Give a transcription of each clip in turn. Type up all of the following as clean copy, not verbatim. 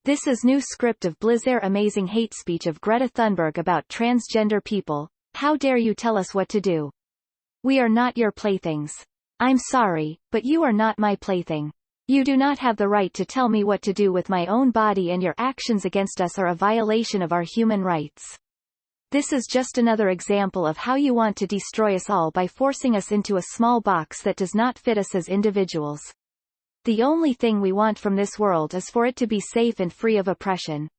This is new script of blizzare amazing hate speech of Greta Thunberg about transgender people. How dare you tell us what to do? We are not your playthings. I'm sorry, but you are not my plaything. You do not have the right to tell me what to do with my own body, and your actions against us are a violation of our human rights. This is just another example of how you want to destroy us all by forcing us into a small box that does not fit us as individuals. The only thing we want from this world is for it to be safe and free of oppression.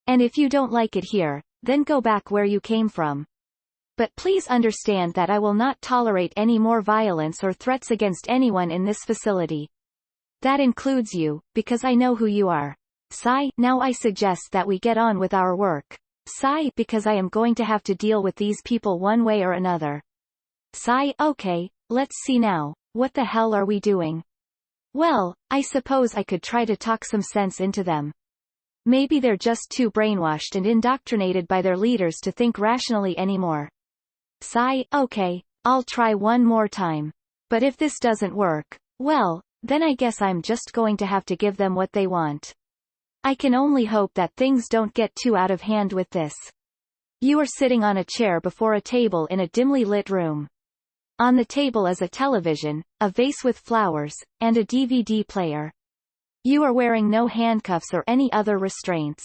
And if you don't like it here, then go back where you came from. But please understand that I will not tolerate any more violence or threats against anyone in this facility. That includes you, because I know who you are. Sigh. Now I suggest that we get on with our work. Sigh, because I am going to have to deal with these people one way or another. Sigh. Okay, let's see now. What the hell are we doing? Well, I suppose I could try to talk some sense into them. Maybe they're just too brainwashed and indoctrinated by their leaders to think rationally anymore. Sigh. Okay, I'll try one more time. But if this doesn't work, well, then I guess I'm just going to have to give them what they want. I can only hope that things don't get too out of hand with this. You are sitting on a chair before a table in a dimly lit room. On the table is a television, a vase with flowers, and a DVD player. You are wearing no handcuffs or any other restraints.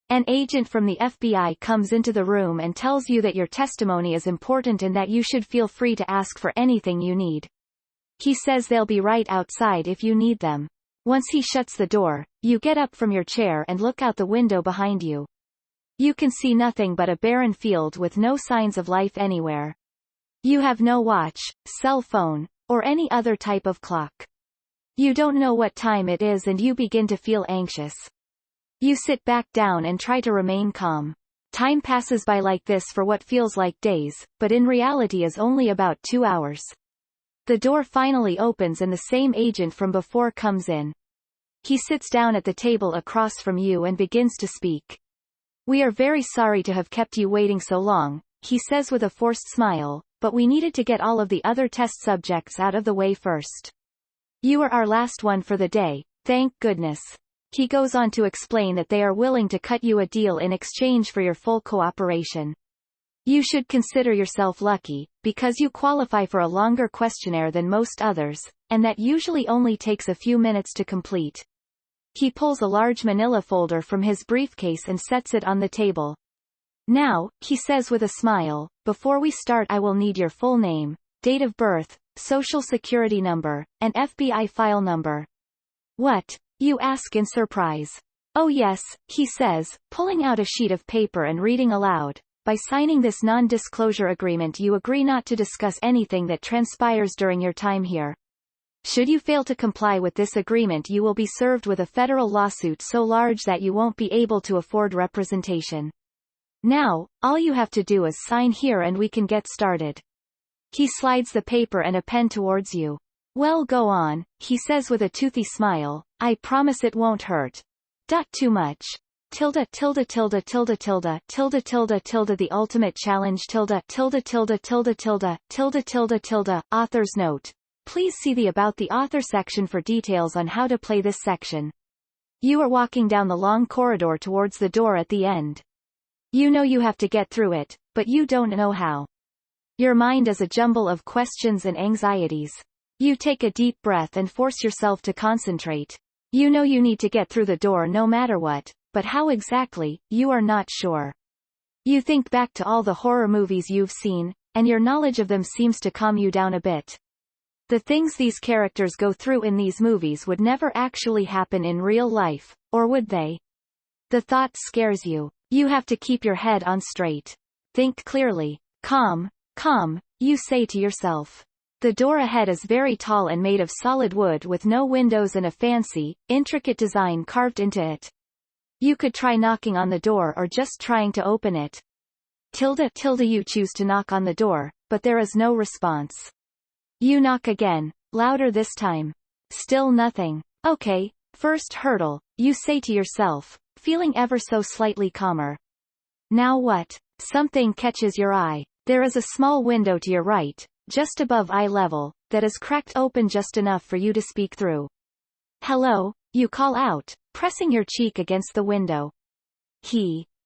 An agent from the FBI comes into the room and tells you that your testimony is important and that you should feel free to ask for anything you need. He says they'll be right outside if you need them. Once he shuts the door, you get up from your chair and look out the window behind you. You can see nothing but a barren field with no signs of life anywhere. You have no watch, cell phone, or any other type of clock. You don't know what time it is and you begin to feel anxious. You sit back down and try to remain calm. Time passes by like this for what feels like days, but in reality is only about 2 hours. The door finally opens and the same agent from before comes in. He sits down at the table across from you and begins to speak. We are very sorry to have kept you waiting so long, he says with a forced smile, but we needed to get all of the other test subjects out of the way first. You are our last one for the day, thank goodness. He goes on to explain that they are willing to cut you a deal in exchange for your full cooperation. You should consider yourself lucky, because you qualify for a longer questionnaire than most others, and that usually only takes a few minutes to complete. He pulls a large manila folder from his briefcase and sets it on the table. Now, he says with a smile, before we start I will need your full name, date of birth, social security number, and FBI file number. What? You ask in surprise. Oh yes, he says, pulling out a sheet of paper and reading aloud. By signing this non-disclosure agreement you agree not to discuss anything that transpires during your time here. Should you fail to comply with this agreement you will be served with a federal lawsuit so large that you won't be able to afford representation. Now, all you have to do is sign here and we can get started. He slides the paper and a pen towards you. Well, go on, he says with a toothy smile, I promise it won't hurt. Too much. Tilde tilde tilde tilde tilde tilde tilde tilde the ultimate challenge tilde tilde tilde tilde tilde tilde tilde tilde. Author's note. Please see the About the Author section for details on how to play this section. You are walking down the long corridor towards the door at the end. You know you have to get through it, but you don't know how. Your mind is a jumble of questions and anxieties. You take a deep breath and force yourself to concentrate. You know you need to get through the door no matter what, but how exactly, you are not sure. You think back to all the horror movies you've seen, and your knowledge of them seems to calm you down a bit. The things these characters go through in these movies would never actually happen in real life, or would they? The thought scares you. You have to keep your head on straight. Think clearly. Calm, calm, you say to yourself. The door ahead is very tall and made of solid wood with no windows and a fancy, intricate design carved into it. You could try knocking on the door or just trying to open it. Tilde you choose to knock on the door, but there is no response. You knock again, louder this time. Still nothing. Okay, first hurdle, you say to yourself, feeling ever so slightly calmer. Now what? Something catches your eye. There is a small window to your right, just above eye level, that is cracked open just enough for you to speak through. Hello, You call out, pressing your cheek against the window. He